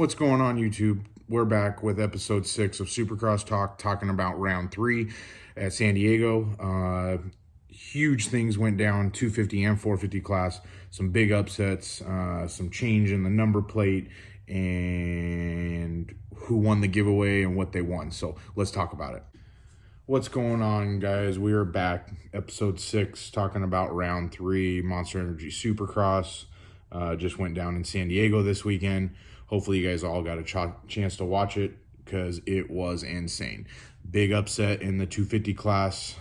What's going on, YouTube? We're back with episode 6 of Supercross Talk, talking about round 3 at San Diego. Huge things went down, 250 and 450 class. Some big upsets, some change in the number plate, and who won the giveaway and what they won. So let's talk about it. What's going on, guys? We are back, episode 6, talking about round 3, Monster Energy Supercross. Just went down in San Diego this weekend. Hopefully you guys all got a chance to watch it because it was insane. Big upset in the 250 class.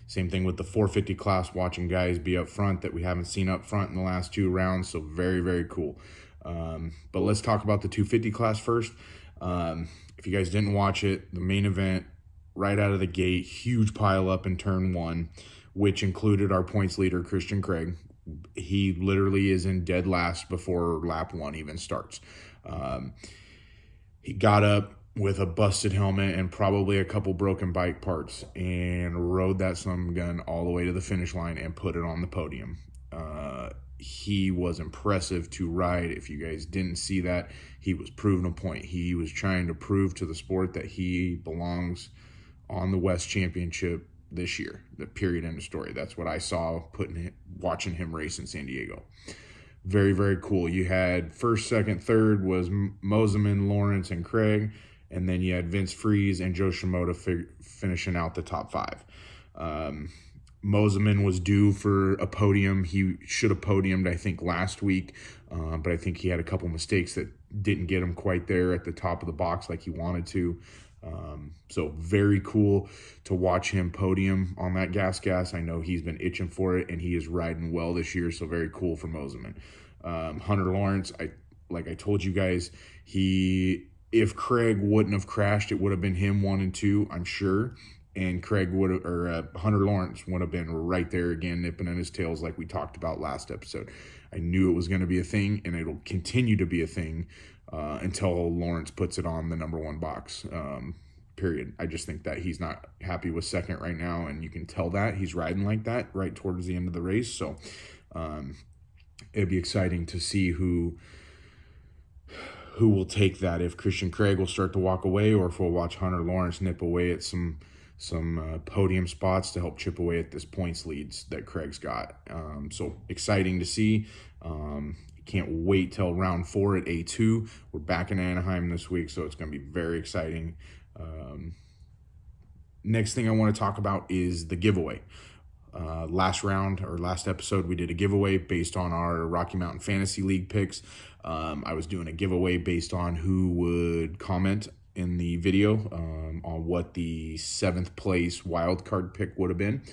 Same thing with the 450 class, watching guys be up front that we haven't seen up front in the last 2 rounds. So very, very cool. But let's talk about the 250 class first. If you guys didn't watch it, the main event, right out of the gate, huge pile up in turn 1, which included our points leader, Christian Craig. He literally is in dead last before lap 1 even starts. He got up with a busted helmet and probably a couple broken bike parts and rode that son gun all the way to the finish line and put it on the podium. He was impressive to ride. If you guys didn't see that, he was proving a point. He was trying to prove to the sport that he belongs on the West Championship this year. The period, end of story. That's what I saw watching him race in San Diego. Very, very cool. You had first, second, third was Moseman, Lawrence, and Craig, and then you had Vince Freeze and Joe Shimoda finishing out the top 5. Moseman was due for a podium. He should have podiumed, I think, last week, but I think he had a couple mistakes that didn't get him quite there at the top of the box like he wanted to. So very cool to watch him podium on that gas. I know he's been itching for it, and he is riding well this year, so very cool for Moseman. Hunter Lawrence, like I told you guys, if Craig wouldn't have crashed, it would have been him 1 and 2, I'm sure, and Hunter Lawrence would have been right there again, nipping at his tails like we talked about last episode. I knew it was going to be a thing, and it'll continue to be a thing until Lawrence puts it on the number 1 box, period. I just think that he's not happy with second right now, and you can tell that. He's riding like that right towards the end of the race, so it'd be exciting to see who will take that, if Christian Craig will start to walk away or if we'll watch Hunter Lawrence nip away at some podium spots to help chip away at this points leads that Craig's got. So exciting to see. Can't wait till round 4 at A2. We're back in Anaheim this week, so it's going to be very exciting. Next thing I want to talk about is the giveaway. Last episode, we did a giveaway based on our Rocky Mountain Fantasy League picks. I was doing a giveaway based on who would comment in the video on what the 7th place wildcard pick would have been.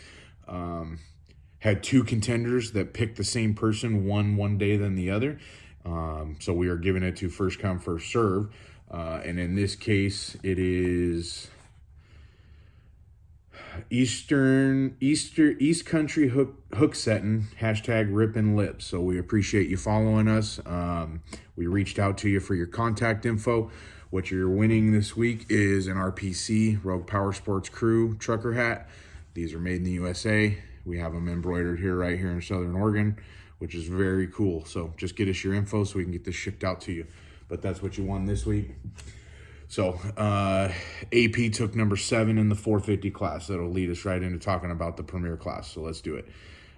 Had 2 contenders that picked the same person, one day than the other. So we are giving it to first come, first serve. And in this case, it is East Country hook setting, #rippin'lips. So we appreciate you following us. We reached out to you for your contact info. What you're winning this week is an RPC Rogue Powersports Crew trucker hat. These are made in the USA. We have them embroidered right here in Southern Oregon, which is very cool. So just get us your info so we can get this shipped out to you. But that's what you won this week. So AP took number 7 in the 450 class. That'll lead us right into talking about the premier class. So let's do it.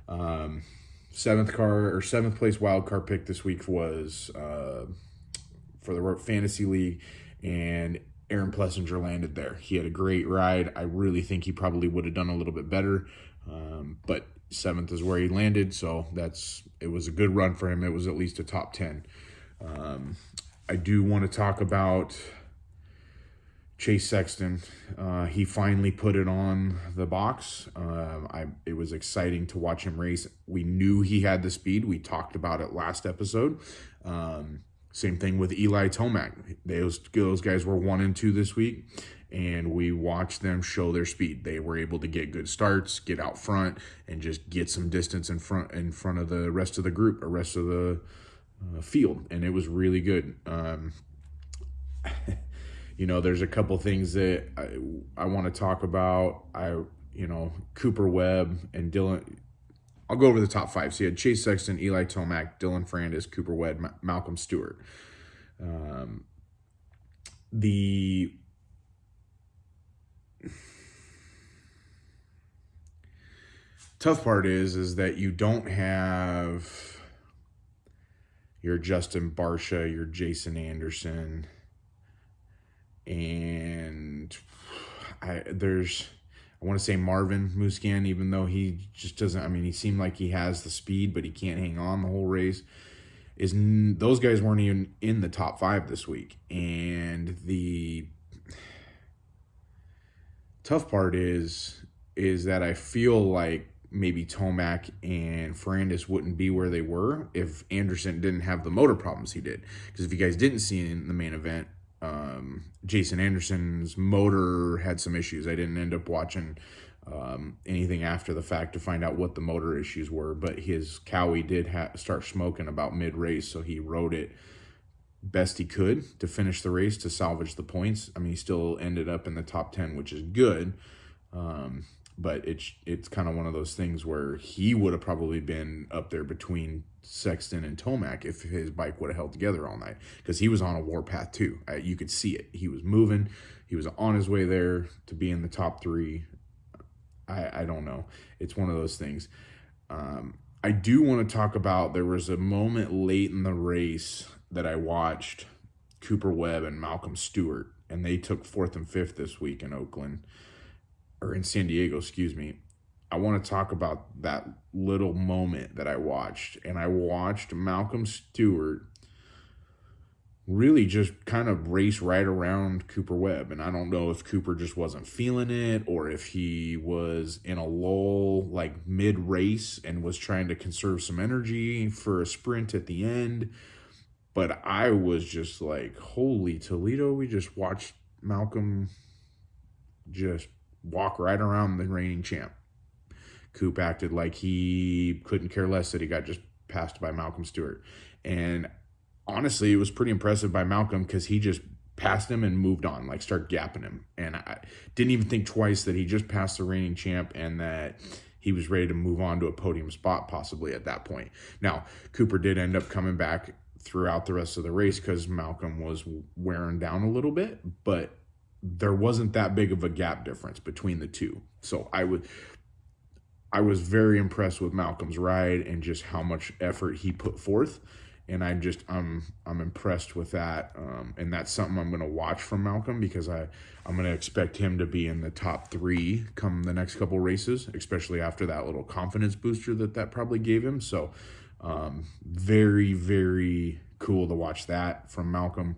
7th place wild card pick this week was for the Fantasy League, and Aaron Plessinger landed there. He had a great ride. I really think he probably would have done a little bit better, but 7th is where he landed, so it was a good run for him. It was at least a top 10. I do want to talk about Chase Sexton. He finally put it on the box. It was exciting to watch him race. We knew he had the speed. We talked about it last episode. Same thing with Eli Tomac. Those guys were 1 and 2 this week, and we watched them show their speed. They were able to get good starts, get out front, and just get some distance in front of the rest of the group or rest of the field, and it was really good. There's a couple things that I want to talk about. Cooper Webb and Dylan. I'll go over the top 5. So you had Chase Sexton, Eli Tomac, Dylan Ferrandis, Cooper Webb, Malcolm Stewart. The tough part is that you don't have your Justin Barcia, your Jason Anderson, and I want to say Marvin Musquin, even though he just doesn't. I mean, he seemed like he has the speed, but he can't hang on the whole race. Those guys weren't even in the top 5 this week, and the tough part is that I feel like maybe Tomac and Ferrandis wouldn't be where they were if Anderson didn't have the motor problems he did. Because if you guys didn't see in the main event, Jason Anderson's motor had some issues. I didn't end up watching anything after the fact to find out what the motor issues were, but his Cowie did start smoking about mid-race, so he rode it best he could to finish the race to salvage the points. I mean, he still ended up in the top 10, which is good. But it's kind of one of those things where he would have probably been up there between Sexton and Tomac if his bike would have held together all night, because he was on a warpath too. You could see it. He was moving. He was on his way there to be in the top 3. I don't know. It's one of those things. I do want to talk about, there was a moment late in the race that I watched Cooper Webb and Malcolm Stewart, and they took 4th and 5th this week in Oakland. Or in San Diego, excuse me. I want to talk about that little moment that I watched. And I watched Malcolm Stewart really just kind of race right around Cooper Webb. And I don't know if Cooper just wasn't feeling it, or if he was in a lull like mid-race and was trying to conserve some energy for a sprint at the end. But I was just like, holy Toledo, we just watched Malcolm just walk right around the reigning champ. Coop acted like he couldn't care less that he got just passed by Malcolm Stewart. And honestly, it was pretty impressive by Malcolm, because he just passed him and moved on, like start gapping him. And I didn't even think twice that he just passed the reigning champ and that he was ready to move on to a podium spot possibly at that point. Now, Cooper did end up coming back throughout the rest of the race because Malcolm was wearing down a little bit, but there wasn't that big of a gap difference between the two. So I was very impressed with Malcolm's ride and just how much effort he put forth. And I'm impressed with that. And that's something I'm going to watch from Malcolm, because I'm going to expect him to be in the top 3 come the next couple races, especially after that little confidence booster that probably gave him. So very, very cool to watch that from Malcolm.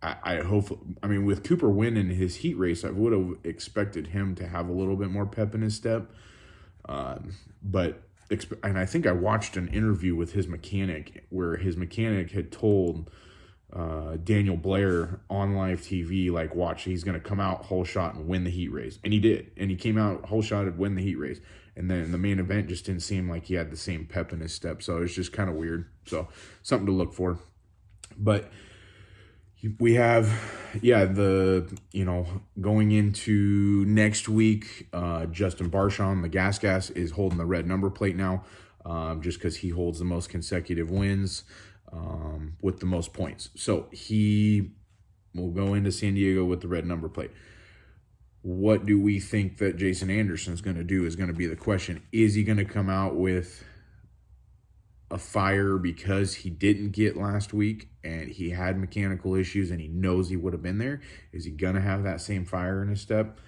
I hope, I mean, with Cooper winning his heat race, I would have expected him to have a little bit more pep in his step. And I think I watched an interview with his mechanic where his mechanic had told Daniel Blair on live TV, like, watch, he's going to come out whole shot and win the heat race. And he did. And he came out whole shot and win the heat race. And then the main event just didn't seem like he had the same pep in his step. So it's just kind of weird. So something to look for. But we have, going into next week, Justin Barcia, the Gas, is holding the red number plate now, just because he holds the most consecutive wins with the most points. So he will go into San Diego with the red number plate. What do we think that Jason Anderson is going to do is going to be the question. Is he going to come out with a fire because he didn't get last week and he had mechanical issues and he knows he would have been there? Is he going to have that same fire in his step?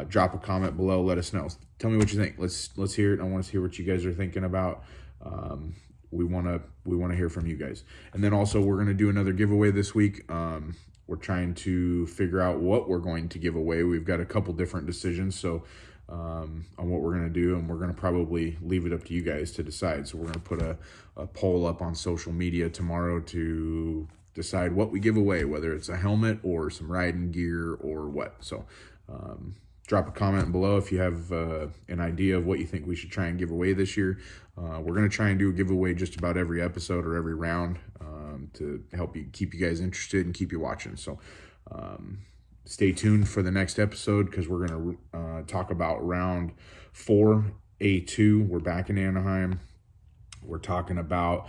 Drop a comment below. Let us know. Tell me what you think. Let's hear it. I want to hear what you guys are thinking about. We want to hear from you guys. And then also we're going to do another giveaway this week. We're trying to figure out what we're going to give away. We've got a couple different decisions. So on what we're going to do, and we're going to probably leave it up to you guys to decide. So we're going to put a poll up on social media tomorrow to decide what we give away, whether it's a helmet or some riding gear or what. So drop a comment below if you have an idea of what you think we should try and give away this year. We're going to try and do a giveaway just about every episode or every round to help you keep you guys interested and keep you watching. So stay tuned for the next episode, because we're going to talk about round 4, A2. We're back in Anaheim. We're talking about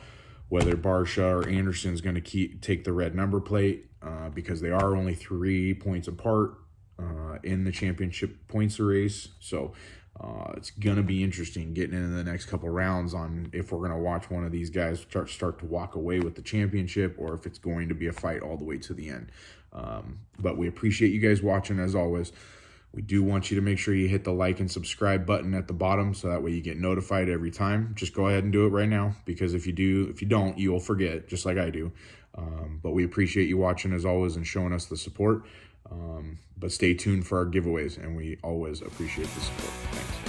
whether Barsha or Anderson's going to take the red number plate, because they are only 3 points apart in the championship points race. So it's going to be interesting getting into the next couple rounds on if we're going to watch one of these guys start to walk away with the championship, or if it's going to be a fight all the way to the end. But we appreciate you guys watching as always. We do want you to make sure you hit the like and subscribe button at the bottom, so that way you get notified every time. Just go ahead and do it right now, because if you don't, you will forget, just like I do. But we appreciate you watching as always and showing us the support. But stay tuned for our giveaways, and we always appreciate the support. Thanks.